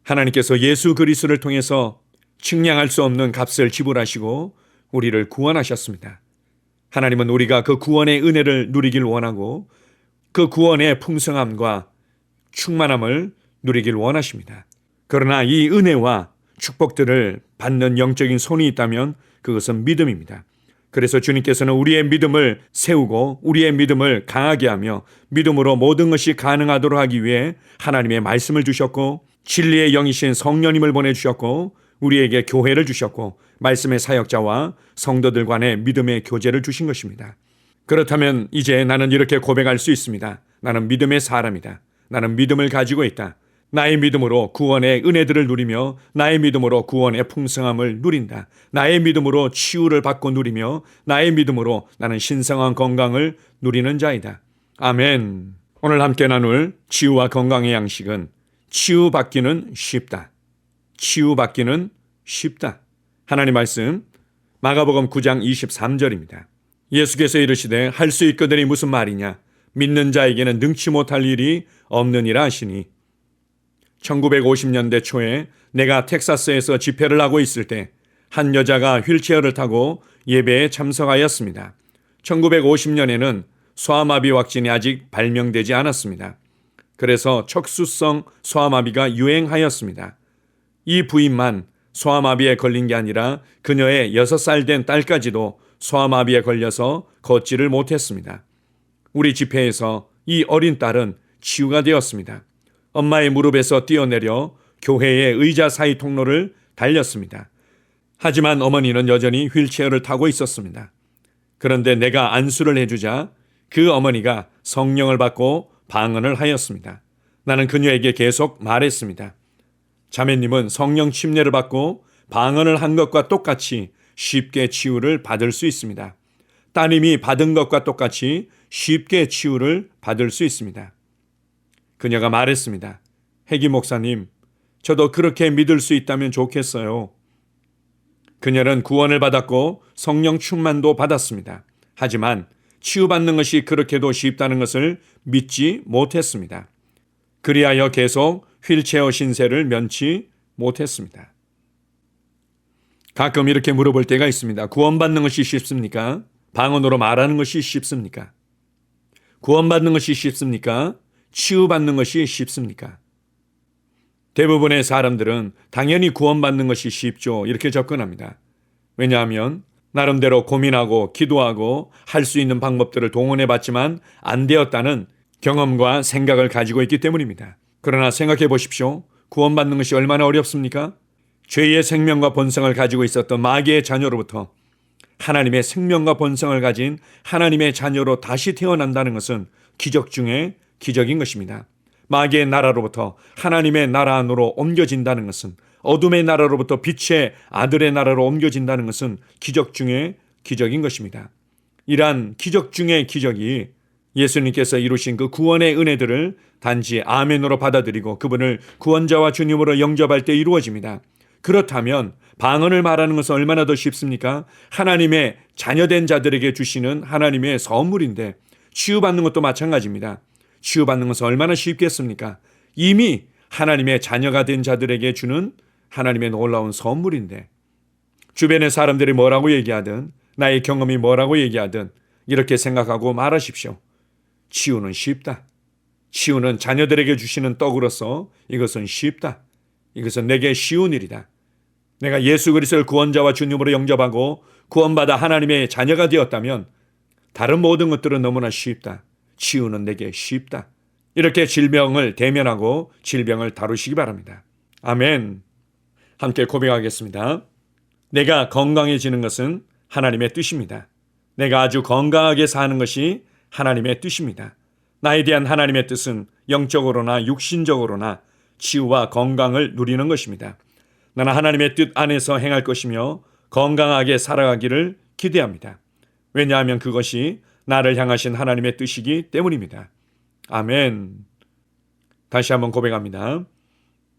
하나님께서 예수 그리스도를 통해서 측량할 수 없는 값을 지불하시고 우리를 구원하셨습니다. 하나님은 우리가 그 구원의 은혜를 누리길 원하고 그 구원의 풍성함과 충만함을 누리길 원하십니다. 그러나 이 은혜와 축복들을 받는 영적인 손이 있다면 그것은 믿음입니다. 그래서 주님께서는 우리의 믿음을 세우고 우리의 믿음을 강하게 하며 믿음으로 모든 것이 가능하도록 하기 위해 하나님의 말씀을 주셨고 진리의 영이신 성령님을 보내주셨고 우리에게 교회를 주셨고 말씀의 사역자와 성도들 간의 믿음의 교제를 주신 것입니다. 그렇다면 이제 나는 이렇게 고백할 수 있습니다. 나는 믿음의 사람이다. 나는 믿음을 가지고 있다. 나의 믿음으로 구원의 은혜들을 누리며 나의 믿음으로 구원의 풍성함을 누린다. 나의 믿음으로 치유를 받고 누리며 나의 믿음으로 나는 신성한 건강을 누리는 자이다. 아멘. 오늘 함께 나눌 치유와 건강의 양식은 치유받기는 쉽다. 치유받기는 쉽다. 하나님 말씀 마가복음 9장 23절입니다. 예수께서 이르시되 할 수 있거든이 무슨 말이냐. 믿는 자에게는 능치 못할 일이 없느니라 하시니 1950년대 초에 내가 텍사스에서 집회를 하고 있을 때 한 여자가 휠체어를 타고 예배에 참석하였습니다. 1950년에는 소아마비 확진이 아직 발명되지 않았습니다. 그래서 척수성 소아마비가 유행하였습니다. 이 부인만 소아마비에 걸린 게 아니라 그녀의 6살 된 딸까지도 소아마비에 걸려서 걷지를 못했습니다. 우리 집회에서 이 어린 딸은 치유가 되었습니다. 엄마의 무릎에서 뛰어내려 교회의 의자 사이 통로를 달렸습니다. 하지만 어머니는 여전히 휠체어를 타고 있었습니다. 그런데 내가 안수를 해주자 그 어머니가 성령을 받고 방언을 하였습니다. 나는 그녀에게 계속 말했습니다. 자매님은 성령 침례를 받고 방언을 한 것과 똑같이 쉽게 치유를 받을 수 있습니다. 따님이 받은 것과 똑같이 쉽게 치유를 받을 수 있습니다. 그녀가 말했습니다. 혜기 목사님, 저도 그렇게 믿을 수 있다면 좋겠어요. 그녀는 구원을 받았고 성령 충만도 받았습니다. 하지만 치유받는 것이 그렇게도 쉽다는 것을 믿지 못했습니다. 그리하여 계속 휠체어 신세를 면치 못했습니다. 가끔 이렇게 물어볼 때가 있습니다. 구원받는 것이 쉽습니까? 방언으로 말하는 것이 쉽습니까? 구원받는 것이 쉽습니까? 치유받는 것이 쉽습니까? 대부분의 사람들은 당연히 구원받는 것이 쉽죠. 이렇게 접근합니다. 왜냐하면 나름대로 고민하고 기도하고 할 수 있는 방법들을 동원해 봤지만 안 되었다는 경험과 생각을 가지고 있기 때문입니다. 그러나 생각해 보십시오. 구원받는 것이 얼마나 어렵습니까? 죄의 생명과 본성을 가지고 있었던 마귀의 자녀로부터 하나님의 생명과 본성을 가진 하나님의 자녀로 다시 태어난다는 것은 기적 중에 기적인 것입니다. 마귀의 나라로부터 하나님의 나라 안으로 옮겨진다는 것은, 어둠의 나라로부터 빛의 아들의 나라로 옮겨진다는 것은 기적 중에 기적인 것입니다. 이러한 기적 중의 기적이 예수님께서 이루신 그 구원의 은혜들을 단지 아멘으로 받아들이고 그분을 구원자와 주님으로 영접할 때 이루어집니다. 그렇다면 방언을 말하는 것은 얼마나 더 쉽습니까? 하나님의 자녀된 자들에게 주시는 하나님의 선물인데, 치유받는 것도 마찬가지입니다. 치유받는 것은 얼마나 쉽겠습니까? 이미 하나님의 자녀가 된 자들에게 주는 하나님의 놀라운 선물인데, 주변의 사람들이 뭐라고 얘기하든 나의 경험이 뭐라고 얘기하든 이렇게 생각하고 말하십시오. 치유는 쉽다. 치유는 자녀들에게 주시는 떡으로서 이것은 쉽다. 이것은 내게 쉬운 일이다. 내가 예수 그리스도를 구원자와 주님으로 영접하고 구원받아 하나님의 자녀가 되었다면 다른 모든 것들은 너무나 쉽다. 치유는 내게 쉽다. 이렇게 질병을 대면하고 질병을 다루시기 바랍니다. 아멘. 함께 고백하겠습니다. 내가 건강해지는 것은 하나님의 뜻입니다. 내가 아주 건강하게 사는 것이 하나님의 뜻입니다. 나에 대한 하나님의 뜻은 영적으로나 육신적으로나 치유와 건강을 누리는 것입니다. 나는 하나님의 뜻 안에서 행할 것이며 건강하게 살아가기를 기대합니다. 왜냐하면 그것이 나를 향하신 하나님의 뜻이기 때문입니다. 아멘. 다시 한번 고백합니다.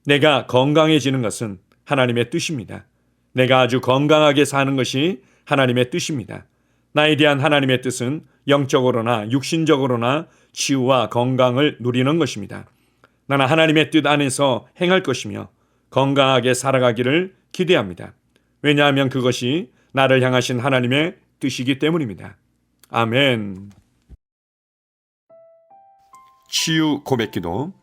내가 건강해지는 것은 하나님의 뜻입니다. 내가 아주 건강하게 사는 것이 하나님의 뜻입니다. 나에 대한 하나님의 뜻은 영적으로나 육신적으로나 치유와 건강을 누리는 것입니다. 나는 하나님의 뜻 안에서 행할 것이며 건강하게 살아가기를 기대합니다. 왜냐하면 그것이 나를 향하신 하나님의 뜻이기 때문입니다. 아멘. 치유 고백기도.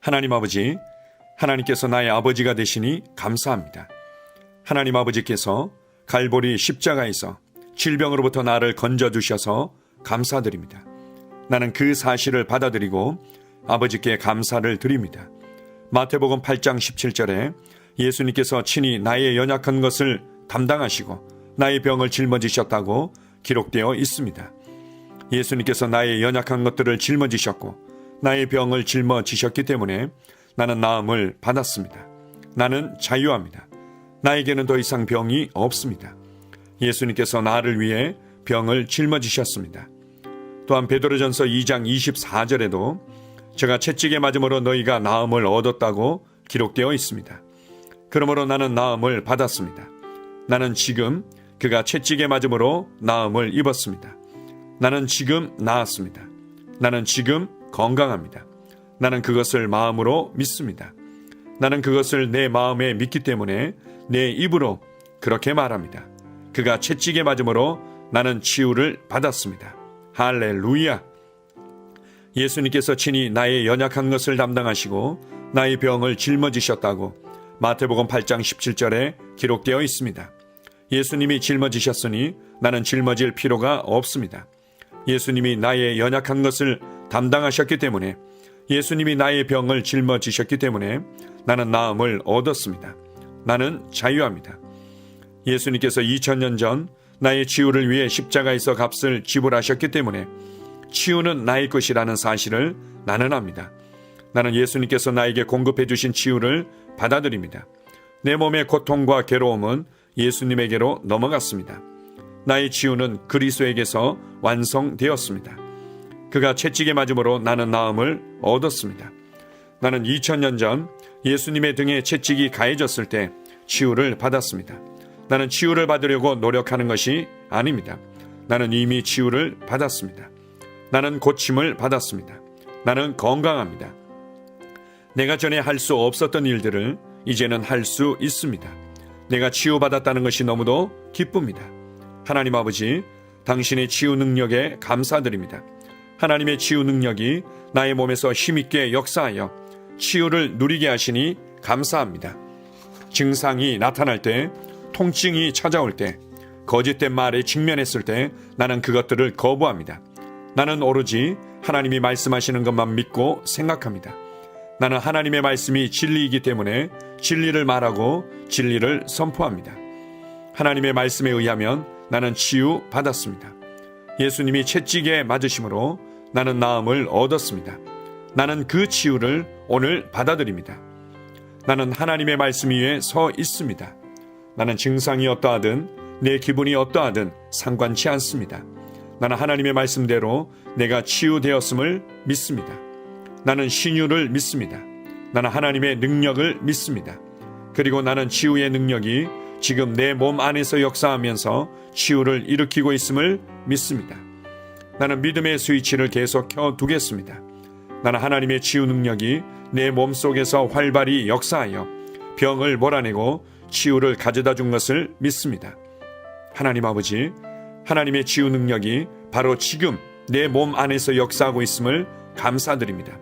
하나님 아버지, 하나님께서 나의 아버지가 되시니 감사합니다. 하나님 아버지께서 갈보리 십자가에서 질병으로부터 나를 건져주셔서 감사드립니다. 나는 그 사실을 받아들이고 아버지께 감사를 드립니다. 마태복음 8장 17절에 예수님께서 친히 나의 연약한 것을 담당하시고 나의 병을 짊어지셨다고 기록되어 있습니다. 예수님께서 나의 연약한 것들을 짊어지셨고 나의 병을 짊어지셨기 때문에 나는 나음을 받았습니다. 나는 자유합니다. 나에게는 더 이상 병이 없습니다. 예수님께서 나를 위해 병을 짊어지셨습니다. 또한 베드로전서 2장 24절에도 제가 채찍에 맞음으로 너희가 나음을 얻었다고 기록되어 있습니다. 그러므로 나는 나음을 받았습니다. 나는 지금 그가 채찍에 맞음으로 나음을 입었습니다. 나는 지금 나았습니다. 나는 지금 건강합니다. 나는 그것을 마음으로 믿습니다. 나는 그것을 내 마음에 믿기 때문에 내 입으로 그렇게 말합니다. 그가 채찍에 맞음으로 나는 치유를 받았습니다. 할렐루야! 예수님께서 친히 나의 연약한 것을 담당하시고 나의 병을 짊어지셨다고 마태복음 8장 17절에 기록되어 있습니다. 예수님이 짊어지셨으니 나는 짊어질 필요가 없습니다. 예수님이 나의 연약한 것을 담당하셨기 때문에, 예수님이 나의 병을 짊어지셨기 때문에 나는 나음을 얻었습니다. 나는 자유합니다. 예수님께서 2000년 전 나의 치유를 위해 십자가에서 값을 지불하셨기 때문에 치유는 나의 것이라는 사실을 나는 압니다. 나는 예수님께서 나에게 공급해 주신 치유를 받아들입니다. 내 몸의 고통과 괴로움은 예수님에게로 넘어갔습니다. 나의 치유는 그리스도에게서 완성되었습니다. 그가 채찍에 맞음으로 나는 나음을 얻었습니다. 나는 2000년 전 예수님의 등에 채찍이 가해졌을 때 치유를 받았습니다. 나는 치유를 받으려고 노력하는 것이 아닙니다. 나는 이미 치유를 받았습니다. 나는 고침을 받았습니다. 나는 건강합니다. 내가 전에 할 수 없었던 일들을 이제는 할 수 있습니다. 내가 치유받았다는 것이 너무도 기쁩니다. 하나님 아버지, 당신의 치유 능력에 감사드립니다. 하나님의 치유 능력이 나의 몸에서 힘있게 역사하여 치유를 누리게 하시니 감사합니다. 증상이 나타날 때, 통증이 찾아올 때, 거짓된 말에 직면했을 때 나는 그것들을 거부합니다. 나는 오로지 하나님이 말씀하시는 것만 믿고 생각합니다. 나는 하나님의 말씀이 진리이기 때문에 진리를 말하고 진리를 선포합니다. 하나님의 말씀에 의하면 나는 치유 받았습니다. 예수님이 채찍에 맞으심으로 나는 나음을 얻었습니다. 나는 그 치유를 오늘 받아들입니다. 나는 하나님의 말씀 위에 서 있습니다. 나는 증상이 어떠하든 내 기분이 어떠하든 상관치 않습니다. 나는 하나님의 말씀대로 내가 치유되었음을 믿습니다. 나는 신유를 믿습니다. 나는 하나님의 능력을 믿습니다. 그리고 나는 치유의 능력이 지금 내 몸 안에서 역사하면서 치유를 일으키고 있음을 믿습니다. 나는 믿음의 스위치를 계속 켜두겠습니다. 나는 하나님의 치유 능력이 내 몸 속에서 활발히 역사하여 병을 몰아내고 치유를 가져다 준 것을 믿습니다. 하나님 아버지, 하나님의 치유 능력이 바로 지금 내 몸 안에서 역사하고 있음을 감사드립니다.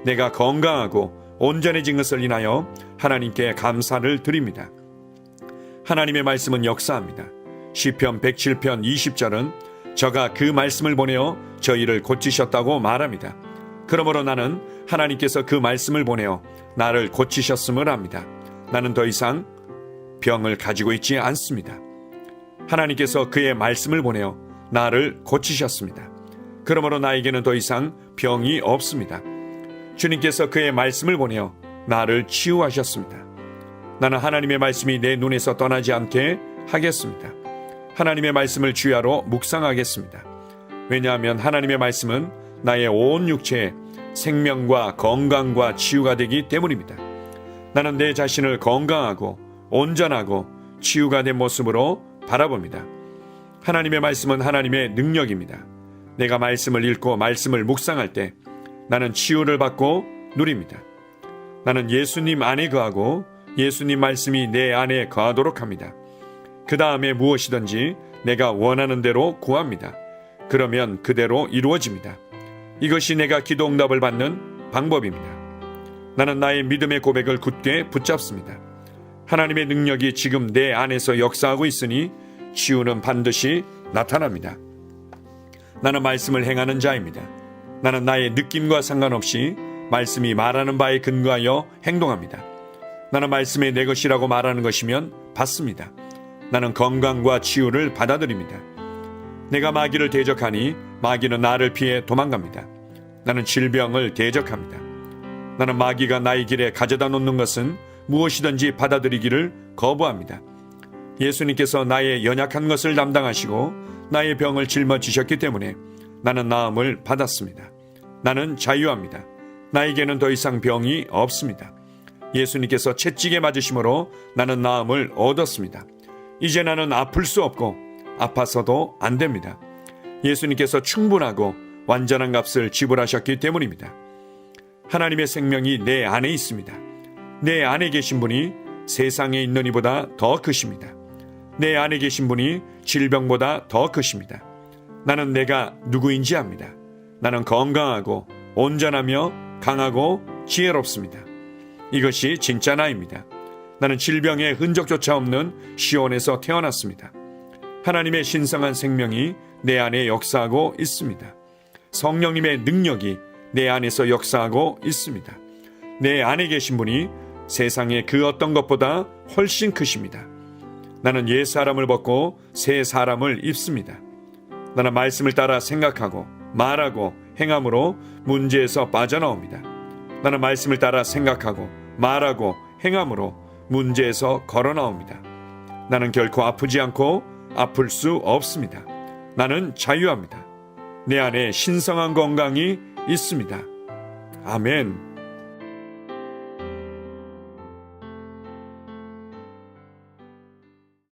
내가 건강하고 온전해진 것을 인하여 하나님께 감사를 드립니다. 하나님의 말씀은 역사합니다. 시편 107편 20절은 저가 그 말씀을 보내어 저희를 고치셨다고 말합니다. 그러므로 나는 하나님께서 그 말씀을 보내어 나를 고치셨음을 압니다. 나는 더 이상 병을 가지고 있지 않습니다. 하나님께서 그의 말씀을 보내어 나를 고치셨습니다. 그러므로 나에게는 더 이상 병이 없습니다. 주님께서 그의 말씀을 보내어 나를 치유하셨습니다. 나는 하나님의 말씀이 내 눈에서 떠나지 않게 하겠습니다. 하나님의 말씀을 주야로 묵상하겠습니다. 왜냐하면 하나님의 말씀은 나의 온 육체에 생명과 건강과 치유가 되기 때문입니다. 나는 내 자신을 건강하고 온전하고 치유가 된 모습으로 바라봅니다. 하나님의 말씀은 하나님의 능력입니다. 내가 말씀을 읽고 말씀을 묵상할 때 나는 치유를 받고 누립니다. 나는 예수님 안에 거하고 예수님 말씀이 내 안에 거하도록 합니다. 그 다음에 무엇이든지 내가 원하는 대로 구합니다. 그러면 그대로 이루어집니다. 이것이 내가 기도 응답을 받는 방법입니다. 나는 나의 믿음의 고백을 굳게 붙잡습니다. 하나님의 능력이 지금 내 안에서 역사하고 있으니 치유는 반드시 나타납니다. 나는 말씀을 행하는 자입니다. 나는 나의 느낌과 상관없이 말씀이 말하는 바에 근거하여 행동합니다. 나는 말씀이 내 것이라고 말하는 것이면 받습니다. 나는 건강과 치유를 받아들입니다. 내가 마귀를 대적하니 마귀는 나를 피해 도망갑니다. 나는 질병을 대적합니다. 나는 마귀가 나의 길에 가져다 놓는 것은 무엇이든지 받아들이기를 거부합니다. 예수님께서 나의 연약한 것을 담당하시고 나의 병을 짊어지셨기 때문에 나는 나음을 받았습니다. 나는 자유합니다. 나에게는 더 이상 병이 없습니다. 예수님께서 채찍에 맞으심으로 나는 나음을 얻었습니다. 이제 나는 아플 수 없고 아파서도 안 됩니다. 예수님께서 충분하고 완전한 값을 지불하셨기 때문입니다. 하나님의 생명이 내 안에 있습니다. 내 안에 계신 분이 세상에 있는 이보다 더 크십니다. 내 안에 계신 분이 질병보다 더 크십니다. 나는 내가 누구인지 압니다. 나는 건강하고 온전하며 강하고 지혜롭습니다. 이것이 진짜 나입니다. 나는 질병의 흔적조차 없는 시온에서 태어났습니다. 하나님의 신성한 생명이 내 안에 역사하고 있습니다. 성령님의 능력이 내 안에서 역사하고 있습니다. 내 안에 계신 분이 세상의 그 어떤 것보다 훨씬 크십니다. 나는 옛 사람을 벗고 새 사람을 입습니다. 나는 말씀을 따라 생각하고 말하고 행함으로 문제에서 빠져나옵니다. 나는 말씀을 따라 생각하고 말하고 행함으로 문제에서 걸어나옵니다. 나는 결코 아프지 않고 아플 수 없습니다. 나는 자유합니다. 내 안에 신성한 건강이 있습니다. 아멘.